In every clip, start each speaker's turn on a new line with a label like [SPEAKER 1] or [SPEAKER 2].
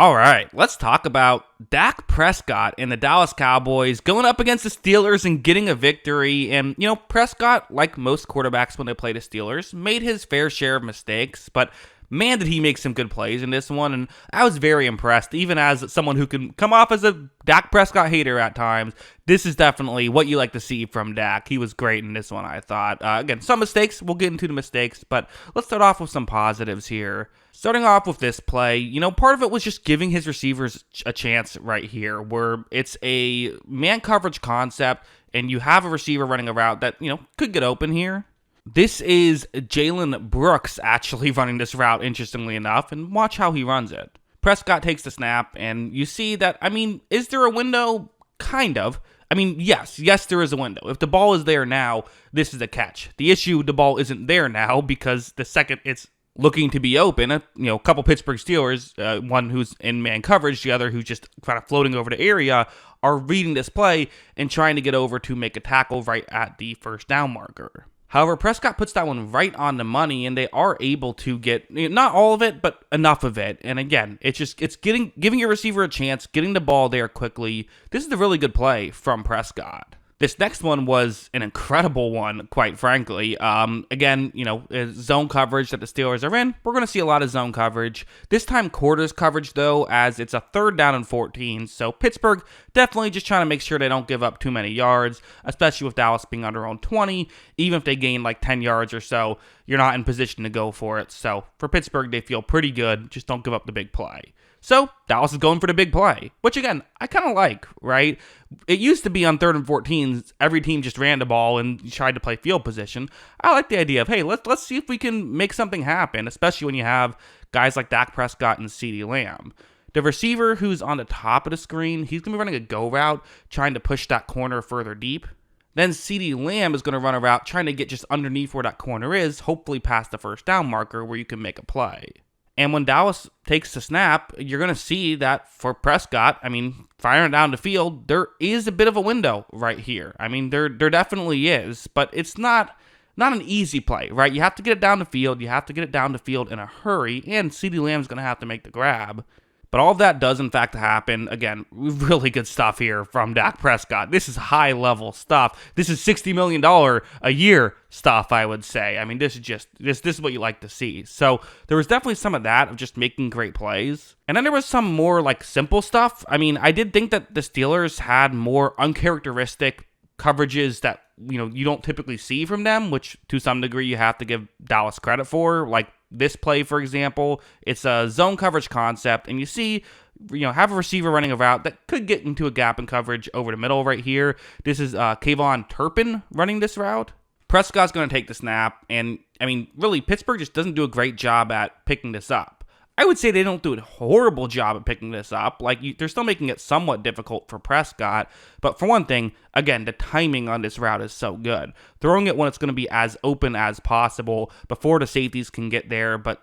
[SPEAKER 1] All right, let's talk about Dak Prescott and the Dallas Cowboys going up against the Steelers and getting a victory. And, Prescott, like most quarterbacks when they play the Steelers, made his fair share of mistakes, but man, did he make some good plays in this one. And I was very impressed, even as someone who can come off as a Dak Prescott hater at times. This is definitely what you like to see from Dak. He was great in this one, I thought. Again, some mistakes. We'll get into the mistakes, but let's start off with some positives here. Starting off with this play, part of it was just giving his receivers a chance right here, where it's a man coverage concept, and you have a receiver running a route that, could get open here. This is Jalen Brooks actually running this route, interestingly enough, and watch how he runs it. Prescott takes the snap, and you see that, is there a window? Kind of. Yes, there is a window. If the ball is there now, this is a catch. The issue, the ball isn't there now, because the second it's looking to be open, a couple Pittsburgh Steelers, one who's in man coverage, the other who's just kind of floating over the area, are reading this play and trying to get over to make a tackle right at the first down marker. However, Prescott puts that one right on the money, and they are able to get, not all of it, but enough of it. And again, it's giving your receiver a chance, getting the ball there quickly. This is a really good play from Prescott. This next one was an incredible one, quite frankly. Again, zone coverage that the Steelers are in. We're going to see a lot of zone coverage. This time quarters coverage, though, as it's a 3rd down and 14. So Pittsburgh definitely just trying to make sure they don't give up too many yards, especially with Dallas being on their own 20. Even if they gain like 10 yards or so, you're not in position to go for it. So for Pittsburgh, they feel pretty good. Just don't give up the big play. So Dallas is going for the big play, which again, I kind of like, right? It used to be on 3rd and 14s, every team just ran the ball and tried to play field position. I like the idea of, hey, let's see if we can make something happen, especially when you have guys like Dak Prescott and CeeDee Lamb. The receiver who's on the top of the screen, he's going to be running a go route, trying to push that corner further deep. Then CeeDee Lamb is going to run a route, trying to get just underneath where that corner is, hopefully past the first down marker where you can make a play. And when Dallas takes the snap, you're going to see that for Prescott, firing down the field, there is a bit of a window right here. There definitely is, but it's not an easy play, right? You have to get it down the field. You have to get it down the field in a hurry, and CeeDee Lamb's going to have to make the grab. But all of that does, in fact, happen. Again, really good stuff here from Dak Prescott. This is high-level stuff. This is $60 million a year stuff, I would say. This is just this is what you like to see. So there was definitely some of that, of just making great plays. And then there was some more, simple stuff. I did think that the Steelers had more uncharacteristic coverages that, you don't typically see from them, which to some degree you have to give Dallas credit for. Like this play, for example, it's a zone coverage concept, and you see, have a receiver running a route that could get into a gap in coverage over the middle right here. This is Kayvon Turpin running this route. Prescott's going to take the snap, and, really, Pittsburgh just doesn't do a great job at picking this up. I would say they don't do a horrible job at picking this up. They're still making it somewhat difficult for Prescott. But for one thing, again, the timing on this route is so good. Throwing it when it's going to be as open as possible before the safeties can get there, but,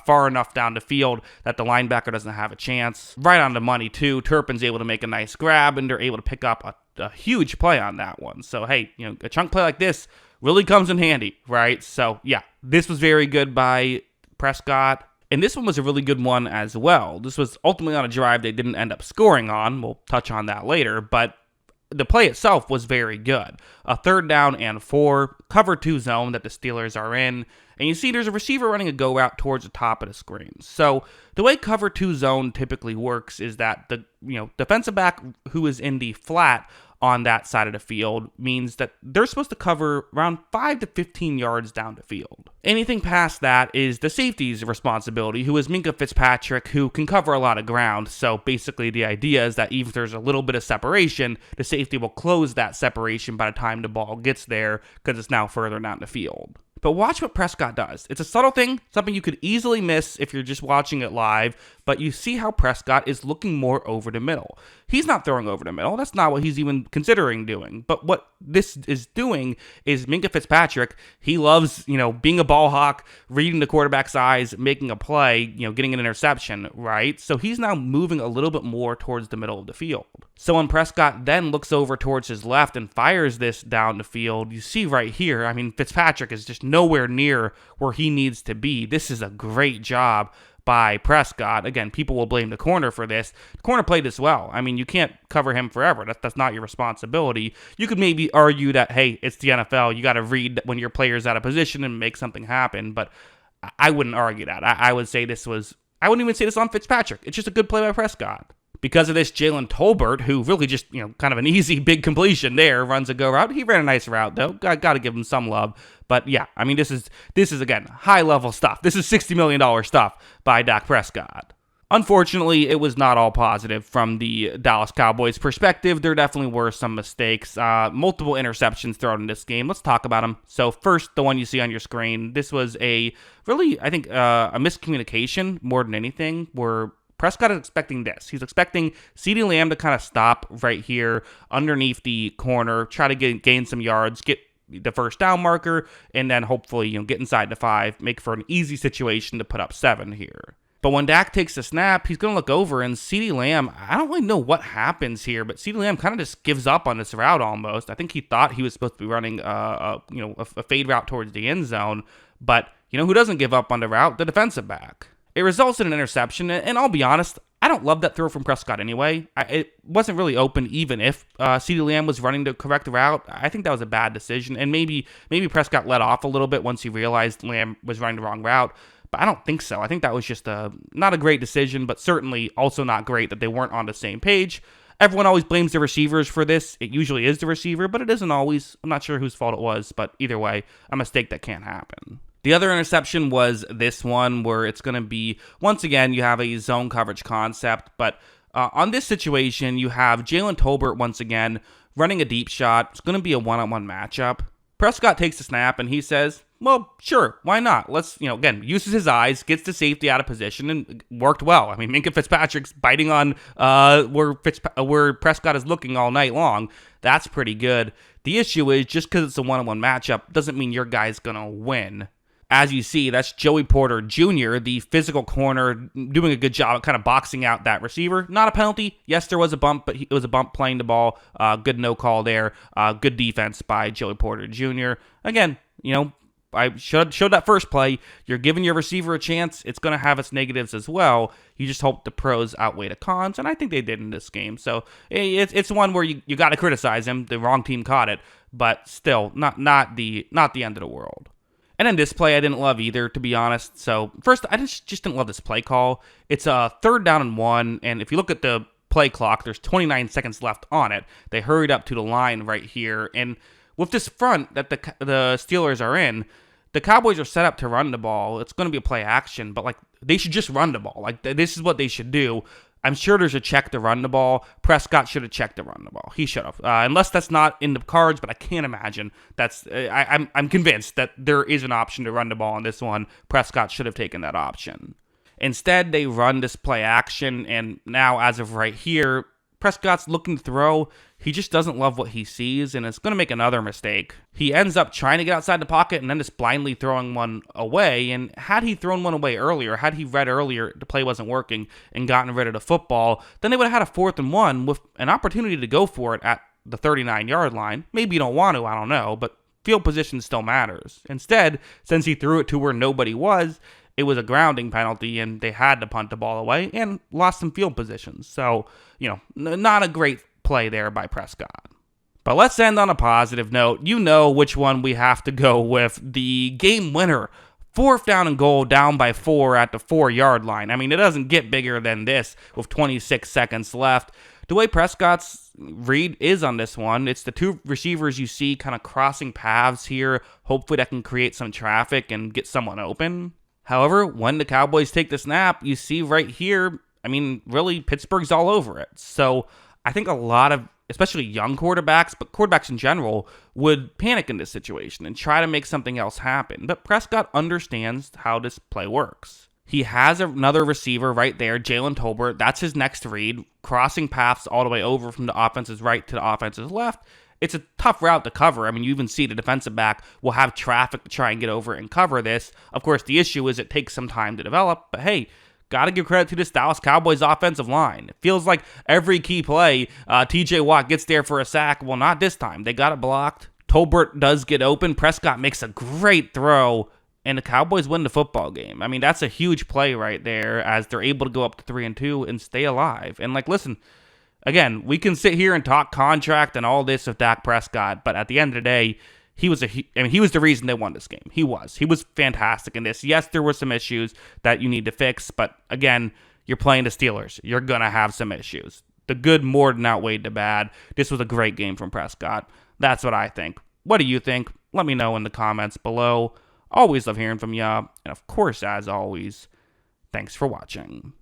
[SPEAKER 1] far enough down the field that the linebacker doesn't have a chance. Right on the money, too. Turpin's able to make a nice grab, and they're able to pick up a huge play on that one. So, hey, a chunk play like this really comes in handy, right? So, yeah, this was very good by Prescott. And this one was a really good one as well. This was ultimately on a drive they didn't end up scoring on. We'll touch on that later. But the play itself was very good. A 3rd down and 4, cover 2 zone that the Steelers are in. And you see there's a receiver running a go route towards the top of the screen. So the way cover 2 zone typically works is that the defensive back who is in the flat on that side of the field means that they're supposed to cover around 5 to 15 yards down the field. Anything past that is the safety's responsibility, who is Minkah Fitzpatrick, who can cover a lot of ground. So basically the idea is that even if there's a little bit of separation, the safety will close that separation by the time the ball gets there, because it's now further down the field. But watch what Prescott does. It's a subtle thing, something you could easily miss if you're just watching it live, but you see how Prescott is looking more over the middle. He's not throwing over the middle. That's not what he's even considering doing. But what this is doing is Minkah Fitzpatrick, he loves, being a ball hawk, reading the quarterback's eyes, making a play, getting an interception, right? So he's now moving a little bit more towards the middle of the field. So when Prescott then looks over towards his left and fires this down the field, you see right here, Fitzpatrick is just nowhere near where he needs to be. This is a great job by Prescott. Again, people will blame the corner for this. The corner played this well. I mean, you can't cover him forever. That's not your responsibility. You could maybe argue that, hey, it's the NFL. You got to read when your player's out of position and make something happen. But I wouldn't argue that. I would say I wouldn't even say this on Fitzpatrick. It's just a good play by Prescott. Because of this, Jalen Tolbert, who really just, kind of an easy big completion there, runs a go route. He ran a nice route, though. Got to give him some love. But yeah, I mean, this is again, high-level stuff. This is $60 million stuff by Dak Prescott. Unfortunately, it was not all positive from the Dallas Cowboys' perspective. There definitely were some mistakes. Multiple interceptions thrown in this game. Let's talk about them. So first, the one you see on your screen. This was a miscommunication more than anything, where Prescott is expecting this. He's expecting CeeDee Lamb to kind of stop right here underneath the corner, try to gain some yards, get the first down marker, and then hopefully get inside the 5, make for an easy situation to put up 7 here. But when Dak takes the snap, he's going to look over, and CeeDee Lamb, I don't really know what happens here, but CeeDee Lamb kind of just gives up on this route almost. I think he thought he was supposed to be running a fade route towards the end zone, but who doesn't give up on the route? The defensive back. It results in an interception, and I'll be honest, I don't love that throw from Prescott anyway. It wasn't really open even if CeeDee Lamb was running the correct route. I think that was a bad decision, and maybe Prescott let off a little bit once he realized Lamb was running the wrong route, but I don't think so. I think that was just not a great decision, but certainly also not great that they weren't on the same page. Everyone always blames the receivers for this. It usually is the receiver, but it isn't always. I'm not sure whose fault it was, but either way, a mistake that can't happen. The other interception was this one where it's going to be, once again, you have a zone coverage concept, but on this situation, you have Jalen Tolbert once again running a deep shot. It's going to be a one-on-one matchup. Prescott takes the snap and he says, well, sure, why not? Let's, again, uses his eyes, gets the safety out of position, and worked well. I mean, Minkah Fitzpatrick's biting on where Prescott is looking all night long. That's pretty good. The issue is just because it's a one-on-one matchup doesn't mean your guy's going to win. As you see, that's Joey Porter Jr., the physical corner, doing a good job of kind of boxing out that receiver. Not a penalty. Yes, there was a bump, but it was a bump playing the ball. Good no call there. Good defense by Joey Porter Jr. Again, I showed that first play. You're giving your receiver a chance. It's going to have its negatives as well. You just hope the pros outweigh the cons, and I think they did in this game. So it's one where you got to criticize him. The wrong team caught it, but still not the end of the world. And then this play I didn't love either, to be honest. So first, I just didn't love this play call. It's a 3rd down and 1, and if you look at the play clock, there's 29 seconds left on it. They hurried up to the line right here, and with this front that the Steelers are in, the Cowboys are set up to run the ball. It's going to be a play action, but they should just run the ball. This is what they should do. I'm sure there's a check to run the ball. Prescott should have checked to run the ball. He should have, unless that's not in the cards. But I can't imagine that's. I'm convinced that there is an option to run the ball on this one. Prescott should have taken that option. Instead, they run this play action, and now as of right here, Prescott's looking to throw. He just doesn't love what he sees, and it's going to make another mistake. He ends up trying to get outside the pocket and then just blindly throwing one away. And had he thrown one away earlier, had he read earlier the play wasn't working and gotten rid of the football, then they would have had a 4th and 1 with an opportunity to go for it at the 39-yard line. Maybe you don't want to, I don't know, but field position still matters. Instead, since he threw it to where nobody was, it was a grounding penalty, and they had to punt the ball away and lost some field positions. So, not a great play there by Prescott. But let's end on a positive note. You know which one we have to go with. The game winner. 4th down and goal, down by 4 at the 4-yard line. I mean, it doesn't get bigger than this with 26 seconds left. The way Prescott's read is on this one, it's the 2 receivers you see kind of crossing paths here. Hopefully that can create some traffic and get someone open. However, when the Cowboys take the snap, you see right here, I mean, really, Pittsburgh's all over it. So I think a lot of, especially young quarterbacks, but quarterbacks in general, would panic in this situation and try to make something else happen. But Prescott understands how this play works. He has another receiver right there, Jalen Tolbert. That's his next read, crossing paths all the way over from the offense's right to the offense's left. It's a tough route to cover. I mean, you even see the defensive back will have traffic to try and get over and cover this. Of course, the issue is it takes some time to develop, but hey, got to give credit to this Dallas Cowboys offensive line. It feels like every key play, TJ Watt gets there for a sack. Well, not this time. They got it blocked. Tolbert does get open. Prescott makes a great throw, and the Cowboys win the football game. I mean, that's a huge play right there as they're able to go up to 3-2 and stay alive. And listen, again, we can sit here and talk contract and all this with Dak Prescott, but at the end of the day, he was the reason they won this game. He was fantastic in this. Yes, there were some issues that you need to fix, but again, you're playing the Steelers. You're gonna have some issues. The good more than outweighed the bad. This was a great game from Prescott. That's what I think. What do you think? Let me know in the comments below. Always love hearing from ya. And of course, as always, thanks for watching.